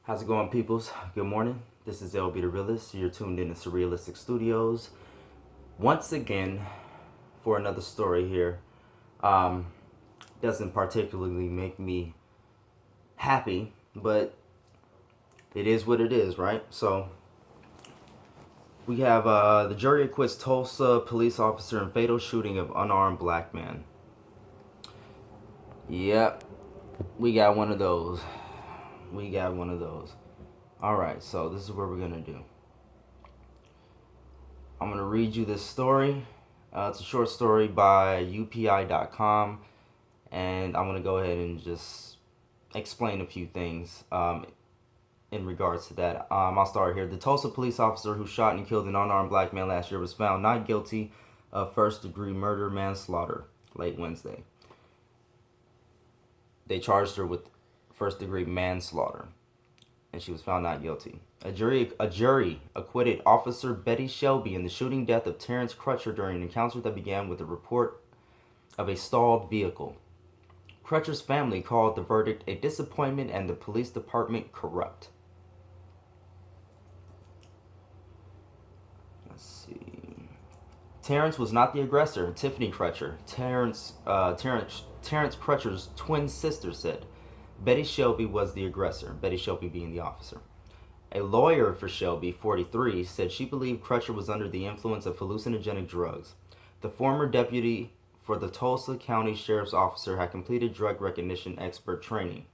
How's it going, peoples? Good morning. This is LBThaRealist. You're tuned in to Surrealistic Studios once again for another story here. Doesn't particularly make me happy, but it is what it is, right? So we have the jury acquits Tulsa police officer in fatal shooting of unarmed black man. Yep, we got one of those. Alright, so this is what we're going to do. I'm going to read you this story. It's a short story by upi.com, and I'm going to go ahead and just explain a few things in regards to that. I'll start here. The Tulsa police officer who shot and killed an unarmed black man last year was found not guilty of first-degree murder manslaughter late Wednesday. They charged her with first-degree manslaughter, and she was found not guilty. A jury acquitted Officer Betty Shelby in the shooting death of Terence Crutcher during an encounter that began with a report of a stalled vehicle. Crutcher's family called the verdict a disappointment and the police department corrupt. Let's see. Terence was not the aggressor, Tiffany Crutcher, Terence Crutcher's twin sister, said. Betty Shelby was the aggressor, Betty Shelby being the officer. A lawyer for Shelby, 43, said she believed Crutcher was under the influence of hallucinogenic drugs. The former deputy for the Tulsa County Sheriff's Officer had completed drug recognition expert training.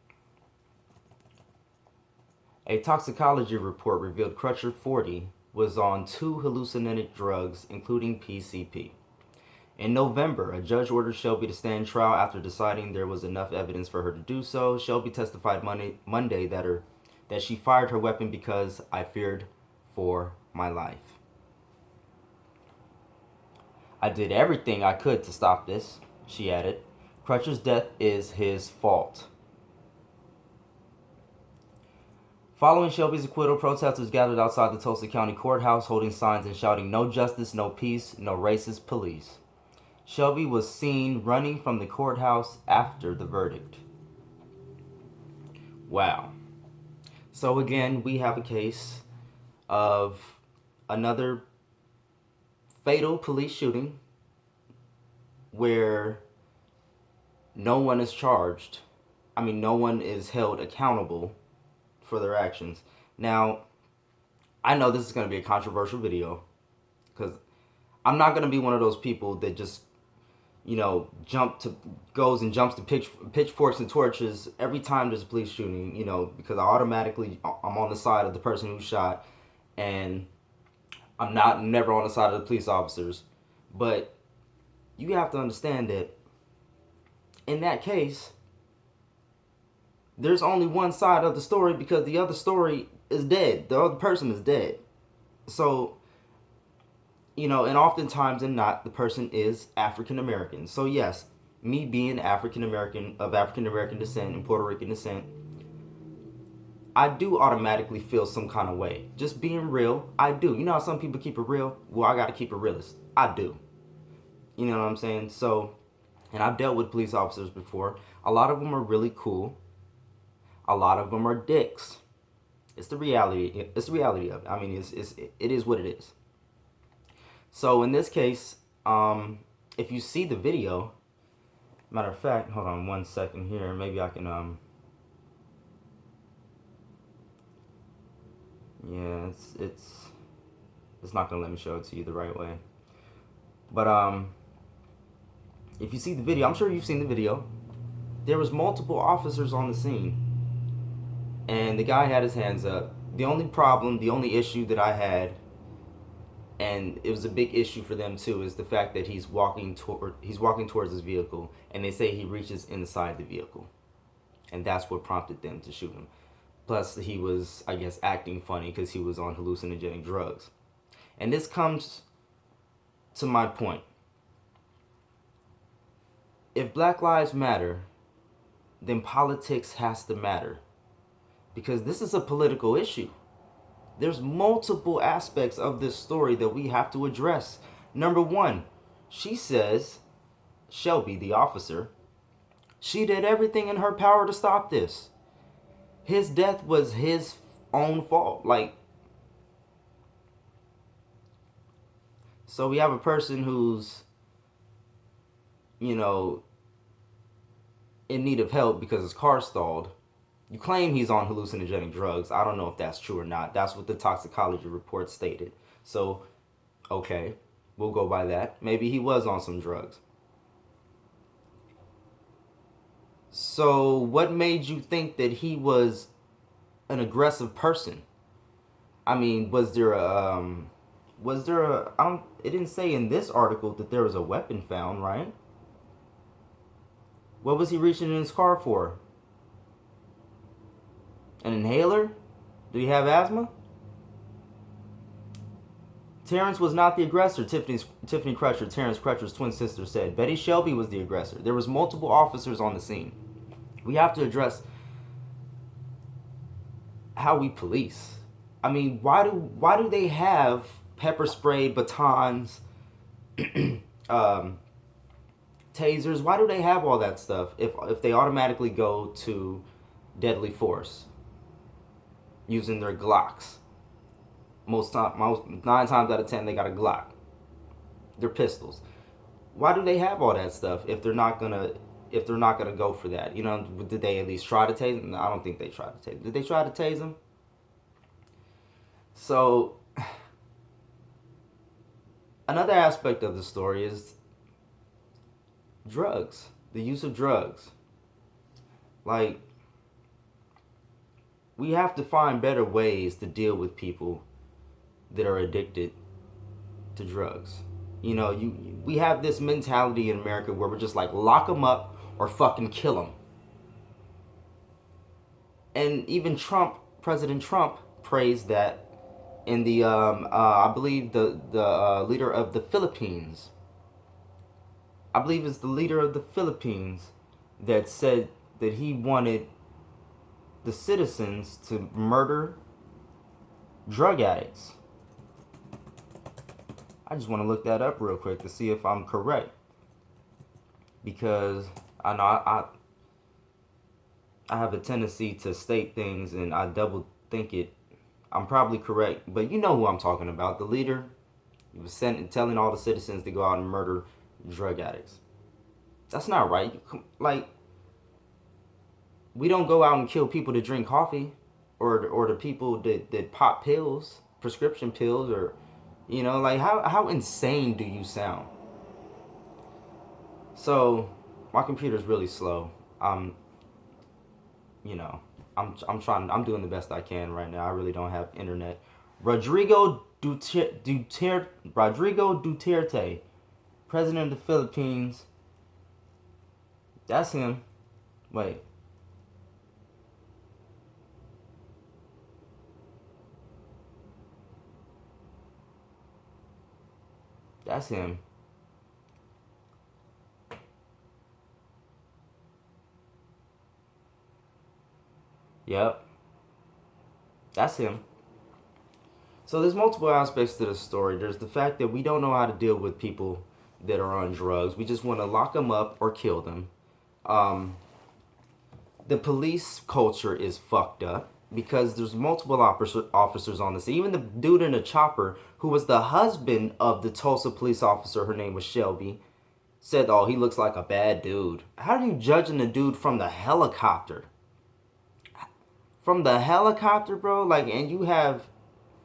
A toxicology report revealed Crutcher, 40, was on 2 hallucinogenic drugs, including PCP. In November, a judge ordered Shelby to stand trial after deciding there was enough evidence for her to do so. Shelby testified Monday that she fired her weapon because I feared for my life. I did everything I could to stop this, she added. Crutcher's death is his fault. Following Shelby's acquittal, protesters gathered outside the Tulsa County Courthouse holding signs and shouting, "No justice, no peace, no racist police." Shelby was seen running from the courthouse after the verdict. Wow. So again, we have a case of another fatal police shooting where no one is charged. No one is held accountable for their actions. Now, I know this is going to be a controversial video because I'm not going to be one of those people that just goes and jumps to pitchforks and torches every time there's a police shooting, because I'm on the side of the person who shot, and I'm never on the side of the police officers. But you have to understand that in that case, there's only one side of the story because the other story is dead. The other person is dead. So, and oftentimes and not, the person is African American. So yes, me being African American descent and Puerto Rican descent, I do automatically feel some kind of way. Just being real, I do. You know how some people keep it real? Well, I gotta keep it realist. I do. You know what I'm saying? So, and I've dealt with police officers before. A lot of them are really cool. A lot of them are dicks. It's the reality. It's the reality of it. It is what it is. So in this case, if you see the video, matter of fact, hold on one second here. Maybe I can, yeah, it's not gonna let me show it to you the right way. But if you see the video, I'm sure you've seen the video. There was multiple officers on the scene, and the guy had his hands up. The only issue that I had, and it was a big issue for them too, is the fact that he's walking towards his vehicle, and they say he reaches inside the vehicle, and that's what prompted them to shoot him. Plus, he was, I guess, acting funny because he was on hallucinogenic drugs. And this comes to my point. If Black Lives Matter, then politics has to matter, because this is a political issue. There's multiple aspects of this story that we have to address. Number one, she says, Shelby, the officer, she did everything in her power to stop this. his death was his own fault. Like, so we have a person who's, you know, in need of help because his car stalled. You claim he's on hallucinogenic drugs. I don't know if that's true or not. That's what the toxicology report stated. So, okay, we'll go by that. Maybe he was on some drugs. So, what made you think that he was an aggressive person? I mean, was there a, it didn't say in this article that there was a weapon found, right? What was he reaching in his car for? An inhaler? Did he have asthma? Terrence was not the aggressor, Tiffany Crutcher, Terence Crutcher's twin sister, said. Betty Shelby was the aggressor. There was multiple officers on the scene. We have to address how we police. I mean, why do they have pepper spray, batons, tasers? Why do they have all that stuff if they automatically go to deadly force using their Glocks? Most 9 times out of 10 they got a Glock. They're pistols. Why do they have all that stuff if they're not gonna go for that? You know, did they at least try to tase him? No, I don't think they tried to tase him. Did they try to tase him? So another aspect of the story is drugs. The use of drugs. Like, we have to find better ways to deal with people that are addicted to drugs. You know, we have this mentality in America where we're just like, lock them up or fucking kill them. And even President Trump praised that in the, I believe the leader of the Philippines. I believe it's the leader of the Philippines that said that he wanted the citizens to murder drug addicts. I just want to look that up real quick to see if I'm correct, because I know I have a tendency to state things and I double think it. I'm probably correct, but you know who I'm talking about. The leader, he was telling all the citizens to go out and murder drug addicts. That's not right. Like, we don't go out and kill people to drink coffee, or the people that pop pills, prescription pills, or, you know, like, how insane do you sound? So my computer's really slow. You know, I'm doing the best I can right now. I really don't have internet. Rodrigo Duterte, president of the Philippines. That's him. Wait. That's him. Yep. That's him. So there's multiple aspects to the story. There's the fact that we don't know how to deal with people that are on drugs. We just want to lock them up or kill them. The police culture is fucked up because there's multiple officers on the scene. Even the dude in the chopper, who was the husband of the Tulsa police officer, her name was Shelby, said, oh, he looks like a bad dude. How are you judging the dude from the helicopter? From the helicopter, bro? Like, and you have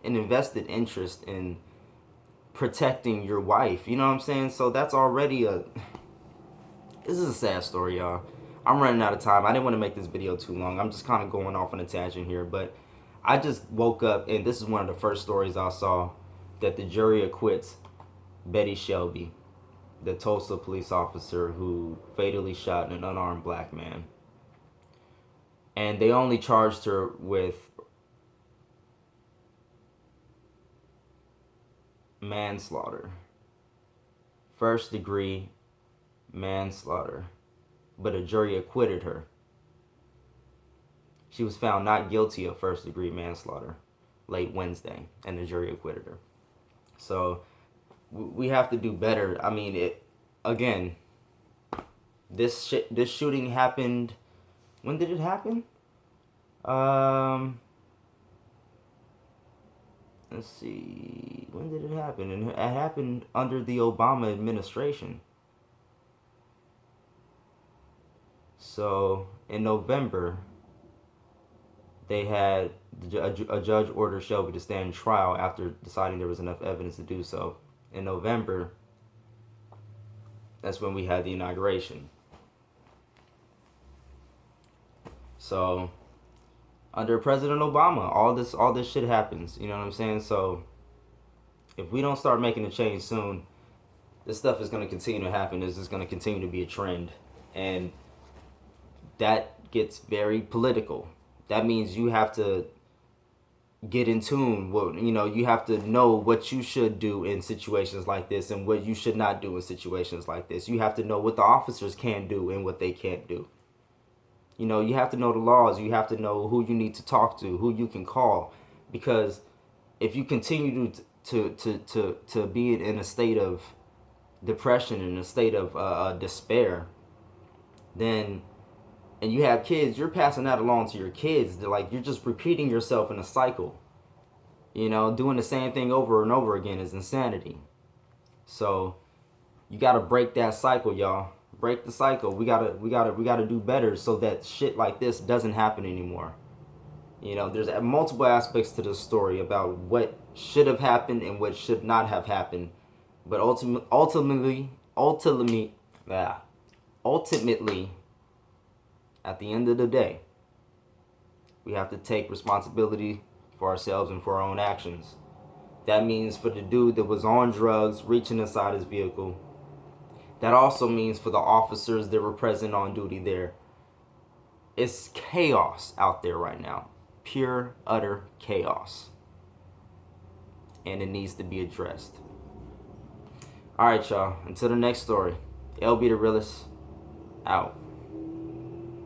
an invested interest in protecting your wife. You know what I'm saying? So that's already this is a sad story, y'all. I'm running out of time. I didn't want to make this video too long. I'm just kind of going off on a tangent here, but I just woke up and this is one of the first stories I saw, that the jury acquits Betty Shelby, the Tulsa police officer who fatally shot an unarmed black man. And they only charged her with manslaughter. First degree manslaughter. But a jury acquitted her. She was found not guilty of first degree manslaughter late Wednesday, and the jury acquitted her. So we have to do better. I mean, this shooting happened. When did it happen? Um, let's see. When did it happen? And it happened under the Obama administration. So in November, they had a judge order Shelby to stand trial after deciding there was enough evidence to do so. In November, that's when we had the inauguration. So under President Obama, all this shit happens. You know what I'm saying? So if we don't start making a change soon, this stuff is going to continue to happen. This is going to continue to be a trend, and that gets very political. That means you have to get in tune. You have to know what you should do in situations like this and what you should not do in situations like this. You have to know what the officers can do and what they can't do. You have to know the laws. You have to know who you need to talk to, who you can call, because if you continue to be in a state of depression, in a state of despair, then, and you have kids, you're passing that along to your kids. You're just repeating yourself in a cycle. Doing the same thing over and over again is insanity. So you gotta break that cycle, y'all. Break the cycle. We gotta do better so that shit like this doesn't happen anymore. There's multiple aspects to this story about what should have happened and what should not have happened. But ultimately, at the end of the day, we have to take responsibility for ourselves and for our own actions. That means for the dude that was on drugs, reaching inside his vehicle. That also means for the officers that were present on duty there. It's chaos out there right now. Pure, utter chaos. And it needs to be addressed. Alright, y'all. Until the next story. LBThaRealist, out.